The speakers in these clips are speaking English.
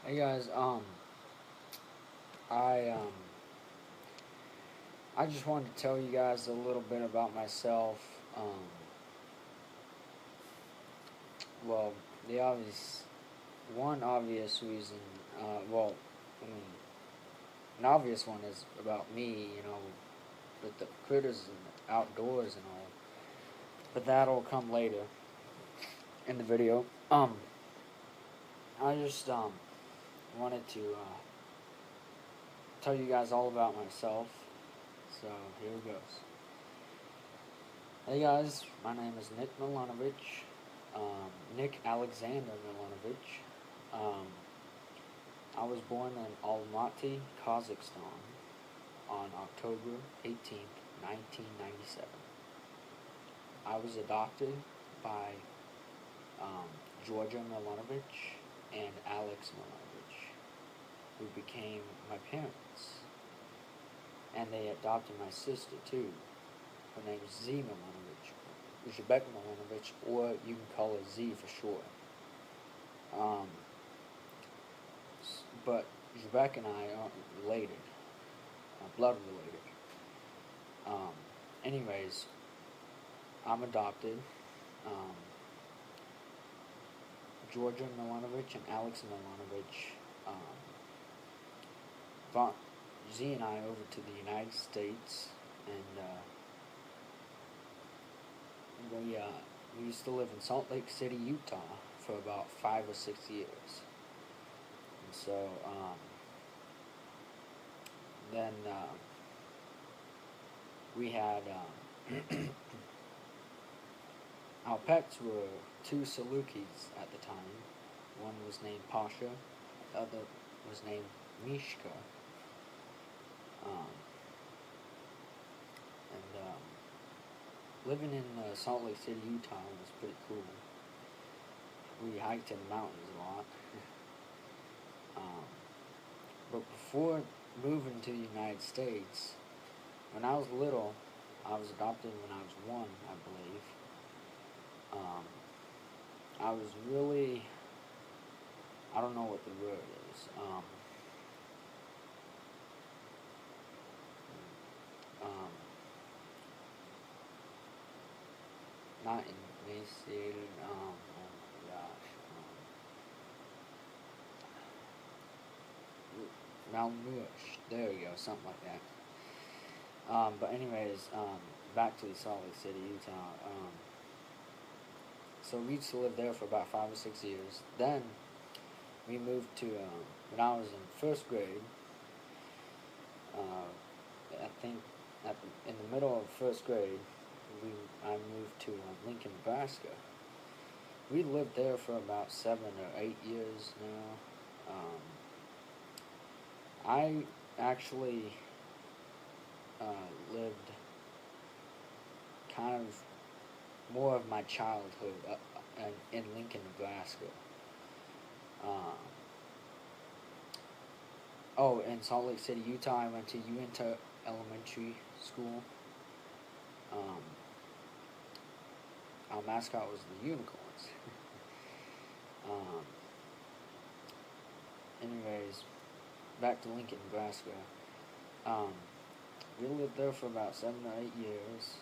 Hey guys, I um, I just wanted to tell you guys a little bit about myself. Well, the obvious, one obvious reason, I mean, an obvious one is about me. With the critters and the outdoors and all. But that'll come later in the video. I just wanted to tell you guys all about myself. So here it goes. Hey guys, my name is Nick Milunovich, Nick Alexander Milunovich. Um, I was born in Almaty, Kazakhstan on October 18th, 1997. I was adopted by Georgia Milunovich and Alex Milunovich, who became my parents. And they adopted my sister too. Her name is Z Milunovich, Uzbek Milunovich, or you can call her Z for short. Um, but Uzbek and I aren't related, blood related. Um, anyways, I'm adopted. Um, Georgia Milunovich and Alex Milunovich brought Z and I over to the United States, and we used to live in Salt Lake City, Utah, for about 5 or 6 years. And so then we had our pets were two Salukis at the time. One was named Pasha, the other was named Mishka. Um, and living in Salt Lake City, Utah was pretty cool. We hiked in the mountains a lot. But before moving to the United States, when I was little, I was adopted when I was one, I believe. I was really, I don't know what the word is. Um, Not emaciated. Oh my gosh. Malnourished. There we go. Something like that. But anyways, back to Salt Lake City, Utah. So we used to live there for about 5 or 6 years. Then we moved to when I was in first grade. I think in the middle of first grade, I moved to Lincoln, Nebraska. We lived there for about 7 or 8 years now. I actually lived kind of more of my childhood in Lincoln, Nebraska. In Salt Lake City, Utah, I went to Uinta Elementary School. Um, our mascot was the unicorns. um, anyways, back to Lincoln, Nebraska. We lived there for about 7 or 8 years.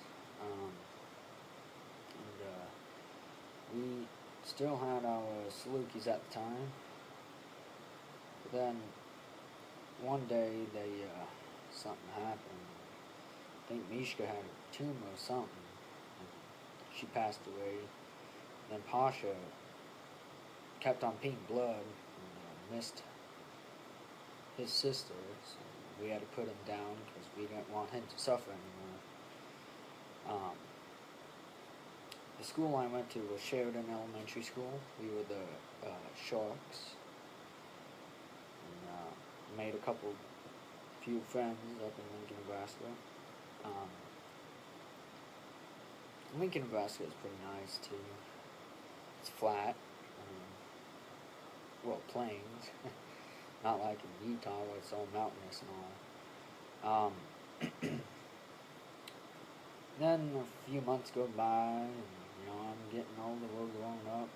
We still had our Salukis at the time. But then one day something happened. I think Mishka had a tumor or something. And she passed away. Then Pasha kept on peeing blood and missed his sister. So we had to put him down because we didn't want him to suffer anymore. The school I went to was Sheridan Elementary School. We were the Sharks. And made a few friends up in Lincoln, Nebraska. Lincoln, Nebraska is pretty nice too. It's flat. Plains. Not like in Utah where it's all mountainous and all. Then a few months go by, and I'm getting older, we're growing up.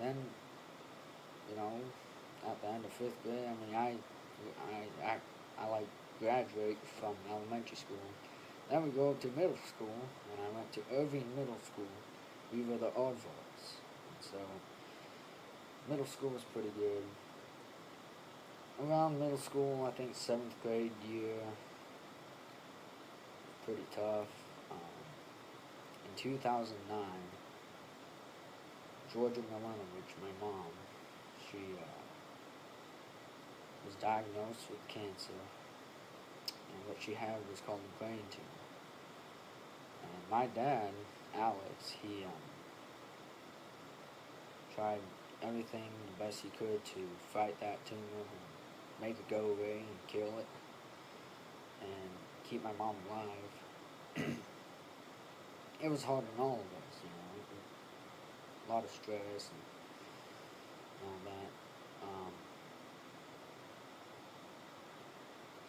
Then you know, at the end of 5th grade, I mean, I like graduate from elementary school. Then we go up to middle school, and I went to Irving Middle School. We were the oddballs. So, middle school was pretty good. Around middle school, I think 7th grade year, pretty tough. In 2009, Georgia Milunovich, my mom, she was diagnosed with cancer, and what she had was called a brain tumor. And my dad, Alex, he tried everything the best he could to fight that tumor and make it go away and kill it and keep my mom alive. It was hard on all of us, you know, a lot of stress and all that.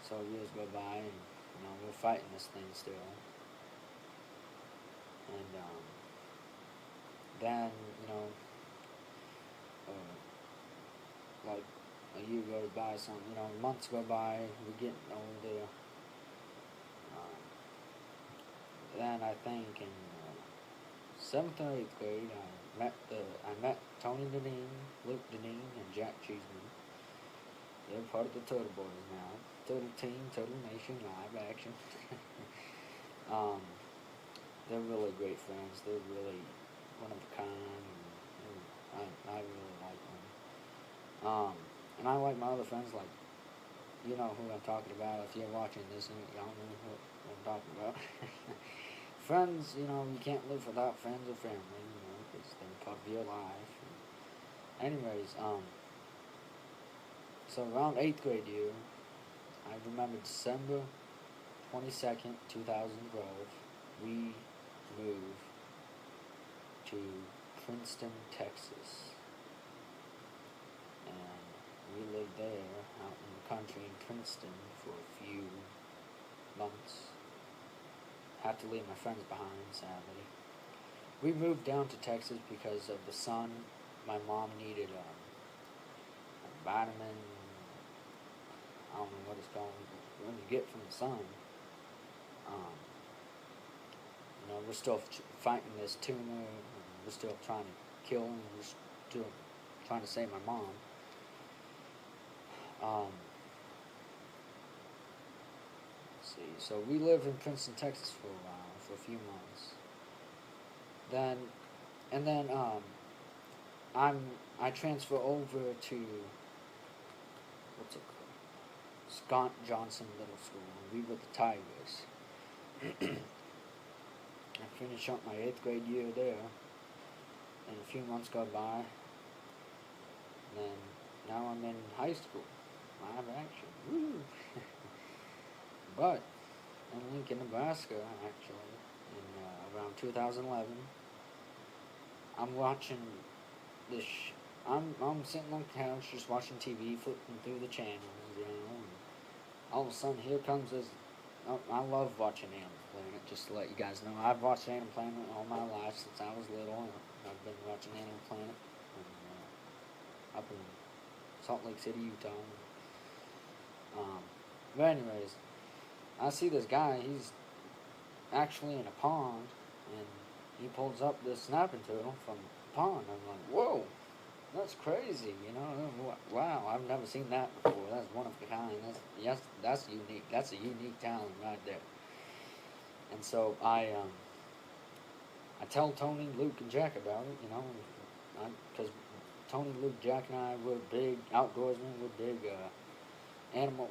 So years go by, and we're fighting this thing still. And then like a year goes by, some months go by, we're getting older. Then I think in 7th or 8th grade, I met Tony Deneen, Luke Deneen, and Jack Cheeseman. They're part of the Turtle Boys now. Turtle Team, Turtle Nation, live action. They're really great friends. They're really one of a kind. And I really like them. And I like my other friends, like, you know who I'm talking about. If you're watching this, y'all know who I'm talking about. Friends, you can't live without friends or family, because they're part of your life. Anyways, so around 8th grade year, I remember December 22nd, 2012, we moved to Princeton, Texas. And we lived there out in the country in Princeton for a few months. Had to leave my friends behind, sadly. We moved down to Texas because of the sun. My mom needed a vitamin, I don't know what it's called, when you get from the sun. We're still fighting this tumor, we're still trying to kill him, we're still trying to save my mom. Let's see, so we lived in Princeton, Texas for a while, for a few months. Then I transfer over to, what's it called? Scott Johnson Middle School. We were the Tigers. I finished up my 8th grade year there, and a few months go by, and then now I'm in high school, live action, woo! But in Lincoln, Nebraska, actually, in around 2011, I'm watching this. I'm sitting on the couch just watching TV, flipping through the channels, and all of a sudden here comes this. I love watching Animal Planet, just to let you guys know. I've watched Animal Planet all my life since I was little, and I've been watching Animal Planet up in Salt Lake City, Utah. But anyways, I see this guy, he's actually in a pond, and he pulls up this snapping turtle from the pond. I'm like, whoa, that's crazy, wow, I've never seen that before. That's one of a kind. That's unique. That's a unique talent right there. And so I tell Tony, Luke, and Jack about it, because Tony, Luke, Jack, and I, we're big outdoorsmen. We're big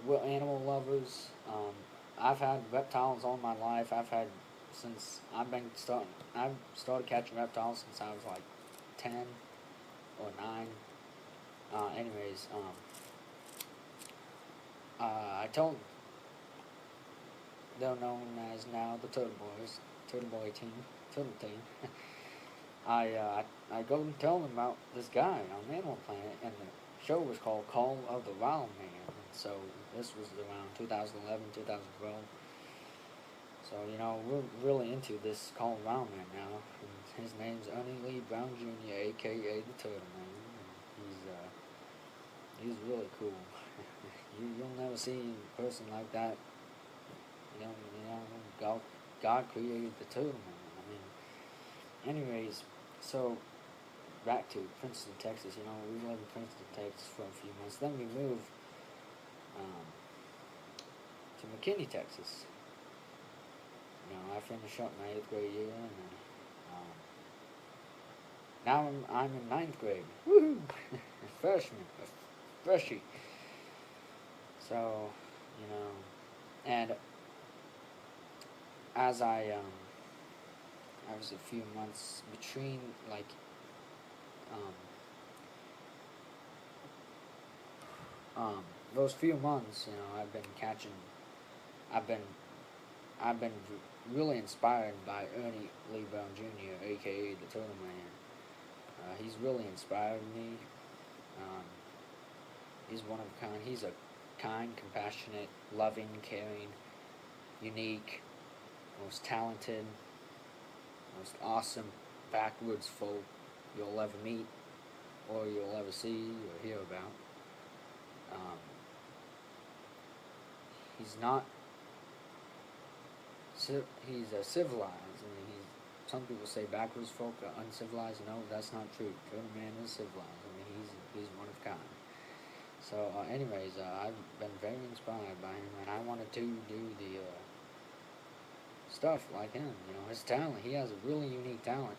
we're animal lovers. I've had reptiles all my life. I've started catching reptiles since I was like 10 or 9. Anyways, I told them, they're known as now the Turtle Boys, Turtle Boy team, Turtle team. I go and tell them about this guy on Animal Planet, and the show was called Call of the Wild Man. And so this was around 2011, 2012. So, we're really into this Call of the Wild Man now. And his name's Ernie Lee Brown Jr., a.k.a. the Turtle Man. He's really cool. You'll never see a person like that. God created the turtle man. Anyways, so back to Princeton, Texas. We lived in Princeton, Texas for a few months. Then we moved um, to McKinney, Texas. I finished up my 8th grade year, and um, now I'm in 9th grade. Woohoo! Freshie. So, and as I was a few months between, like, those few months, I've been I've been really inspired by Ernie Lee Brown Jr., aka the Turtle Man. He's really inspired me. Um, he's one of a kind. He's a kind, compassionate, loving, caring, unique, most talented, most awesome backwoods folk you'll ever meet, or you'll ever see or hear about. He's not. He's civilized. Some people say backwoods folk are uncivilized. No, that's not true. Turtle Man is civilized. He's one of a kind. So, anyways, I've been very inspired by him, and I wanted to do the stuff like him. His talent. He has a really unique talent.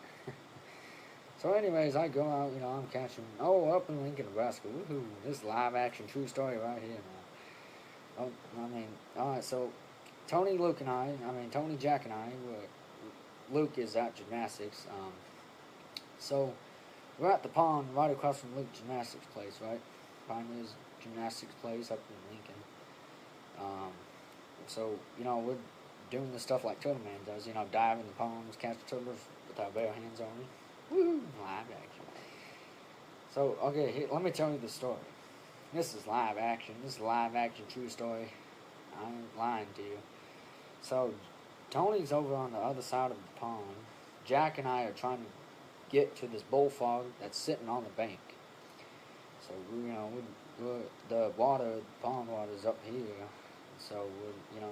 So, anyways, I go out. I'm catching. Up in Lincoln, Nebraska. Woohoo! This is live action true story right here now. Alright. So, Tony, Jack, and I were. Luke is at gymnastics. So we're at the pond right across from Luke's gymnastics place, right? Pioneer's gymnastics place up in Lincoln. So we're doing the stuff like Turtle Man does. Dive in the ponds, catch turtles with our bare hands only. Woo! Live action. So okay, let me tell you the story. This is live action. This is a live action true story. I ain't lying to you. So Tony's over on the other side of the pond. Jack and I are trying to get to this bullfrog that's sitting on the bank. So the pond water's up here. So we're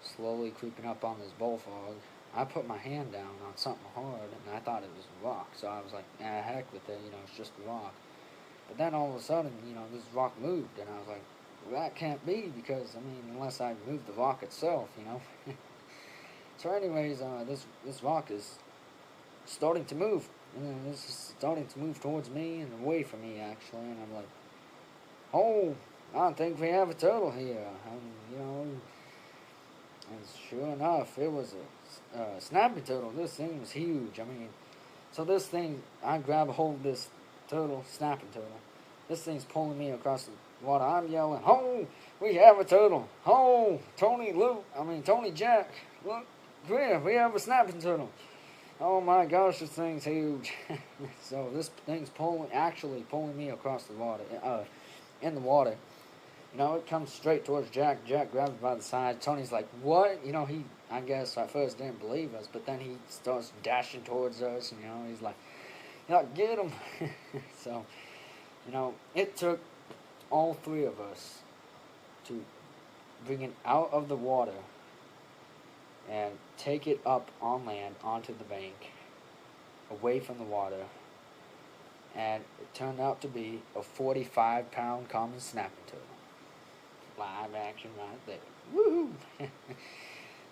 slowly creeping up on this bullfrog. I put my hand down on something hard, and I thought it was a rock. So I was like, heck with it. It's just a rock. But then all of a sudden, this rock moved, and I was like, well, that can't be because unless I move the rock itself, So anyways, this rock is starting to move. This is starting to move towards me and away from me, actually. And I'm like, oh, I think we have a turtle here. And sure enough, it was a snapping turtle. This thing was huge. So this thing, I grab a hold of this snapping turtle. This thing's pulling me across the water. I'm yelling, oh, we have a turtle. Oh, Tony, Jack, look. Here, we have a snapping turtle. Oh my gosh, this thing's huge. So this thing's actually pulling me across the water, in the water. It comes straight towards Jack. Jack grabs it by the side. Tony's like, what? I guess at first didn't believe us, but then he starts dashing towards us, and, he's like, get him. So, it took all three of us to bring it out of the water and take it up on land onto the bank, away from the water, and it turned out to be a 45-pound common snapping turtle. Live action right there. Woohoo!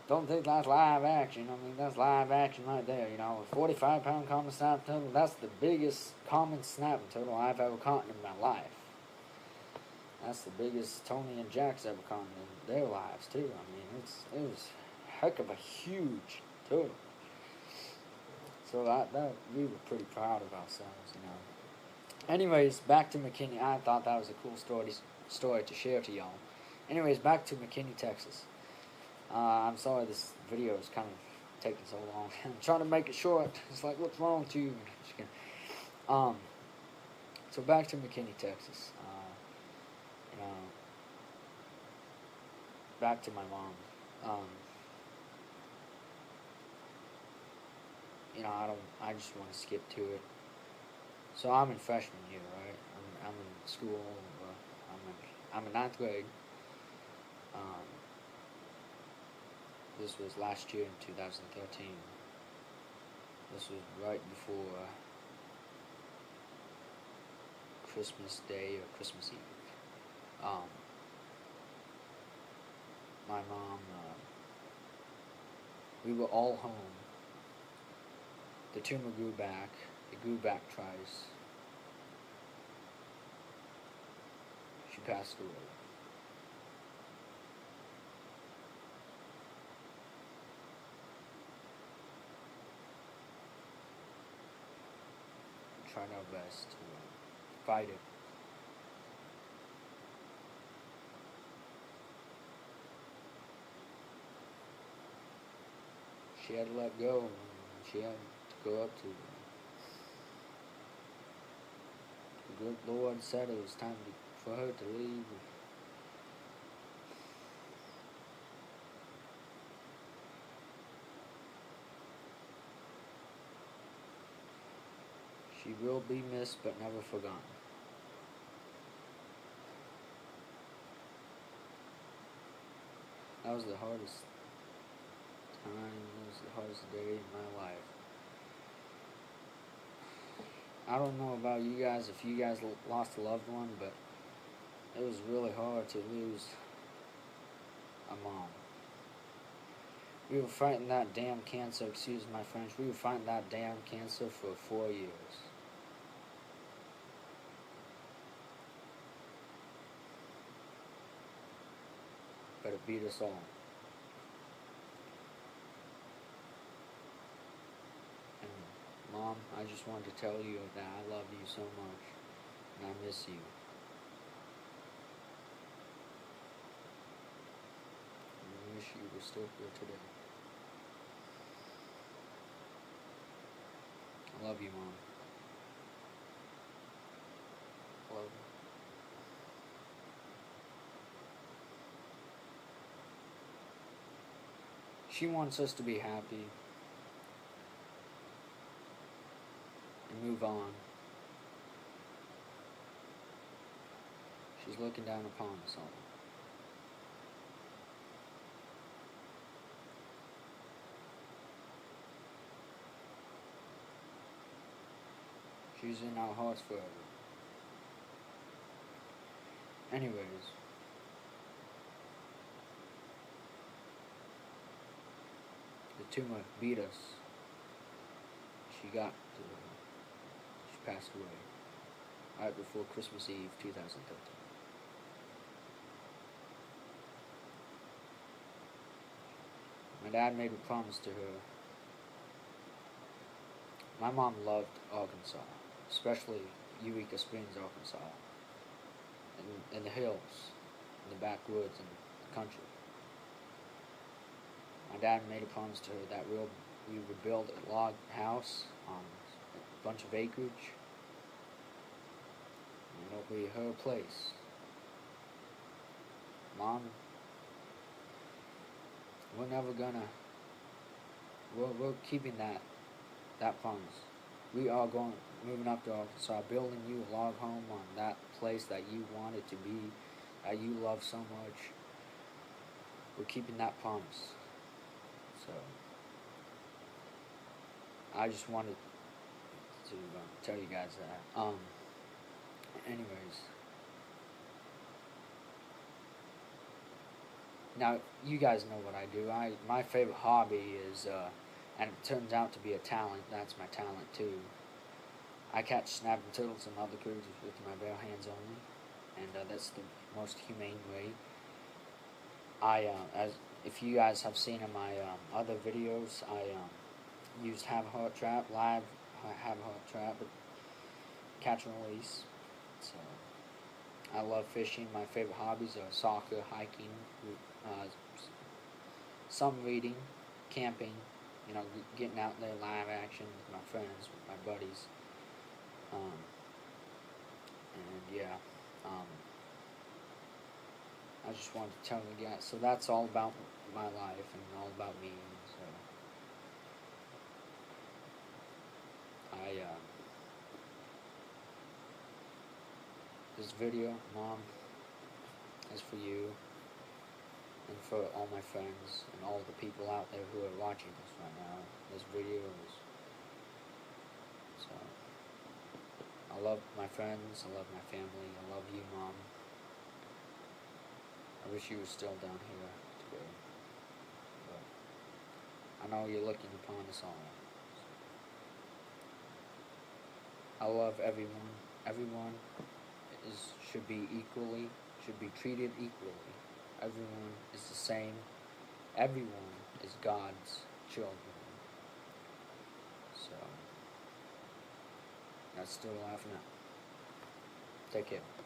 Don't think that's live action. That's live action right there. A 45-pound common snapping turtle, that's the biggest common snapping turtle I've ever caught in my life. That's the biggest Tony and Jack's ever caught in their lives, too. It was heck of a huge turtle. So that we were pretty proud of ourselves, Anyways, back to McKinney. I thought that was a cool story to share to y'all. Anyways, back to McKinney, Texas. I'm sorry this video is kind of taking so long. I'm trying to make it short. It's like, what's wrong with you? Just kidding. So back to McKinney, Texas. Back to my mom. I just want to skip to it. So I'm in freshman year, right? I'm in school. I'm in ninth grade. Um, this was last year in 2013. This was right before Christmas Day or Christmas Eve. My mom, we were all home. The tumor grew back. It grew back twice. She passed away. We tried our best to fight it. She had to let go, and she had to go up to the good Lord said it was time for her to leave. She will be missed but never forgotten. That was the hardest time, that was the hardest day in my life. I don't know about you guys, if you guys lost a loved one, but it was really hard to lose a mom. We were fighting that damn cancer, excuse my French, we were fighting that damn cancer for 4 years. But it beat us all. And Mom, I just wanted to tell you that I love you so much, and I miss you. I wish you were still here today. I love you, Mom. I love you. She wants us to be happy and move on. She's looking down upon us all. She's in our hearts forever. Anyways, the tumor beat us. She passed away right before Christmas Eve 2013. My dad made a promise to her. My mom loved Arkansas, especially Eureka Springs, Arkansas, in the hills, in the backwoods, in the country. My dad made a promise to her that we would build a log house on a bunch of acreage, and it'll be her place. Mom, we're never gonna, we're keeping that promise. We are moving up to Arkansas, building you a log home on that place that you wanted to be, that you love so much. We're keeping that promise. So, I just wanted to tell you guys that. Anyways. Now, you guys know what I do. My favorite hobby is, and it turns out to be a talent, that's my talent too. I catch snapping turtles and other creatures with my bare hands only, and that's the most humane way. If you guys have seen in my other videos, I used Have a Heart Trap, live Have a Heart Trap, catch and release. So, I love fishing. My favorite hobbies are soccer, hiking, some reading, camping, getting out there live action with my friends, with my buddies. And yeah, I just wanted to tell you guys. So that's all about my life and all about me. So This video, Mom, is for you and for all my friends and all the people out there who are watching this right now. This video is... So, I love my friends, I love my family, I love you, Mom. I wish you were still down here today. But I know you're looking upon us all. I love everyone. Everyone should be treated equally. Everyone is the same. Everyone is God's children. So, that's still laughing at. Take care.